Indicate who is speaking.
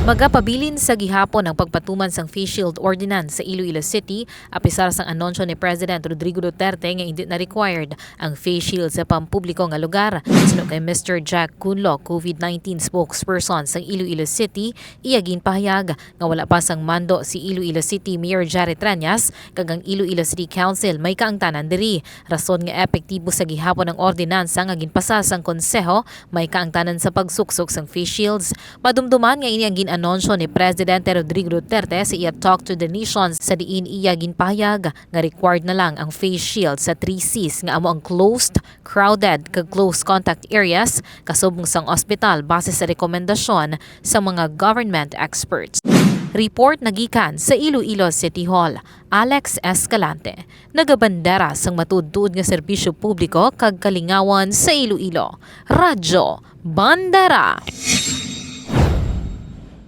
Speaker 1: Magapabilin sa gihapon ang pagpatuman sang face shield ordinance sa Iloilo City apisar sang anunsyo ni President Rodrigo Duterte nga hindi na required ang face shield sa pampubliko nga lugar. Sino kay Mr. Jack Cunlo, COVID-19 spokesperson sang Iloilo City, iyagin pahayag nga wala pa sang mando si Iloilo City Mayor Jared Trañas kag ang Iloilo City Council may kaangtanan diri. Rason nga epektibo sa gihapon ang ordinansa nga ginpasa sang konseho may kaangtanan sa pagsuksok sang face shields. Madumduman nga ini ang anunsyo ni Presidente Rodrigo Duterte sa iya Talk to the Nations sa diin iya ginpahayag nga required na lang ang face shield sa 3Cs nga amo ang closed, crowded kag close contact areas kasubong sang ospital base sa rekomendasyon sa mga government experts. Report nagikan sa Iloilo City Hall. Alex Escalante, nagabandera sang matud-tuod nga serbisyo publiko kag kalingawan sa Iloilo. Radyo Bandera.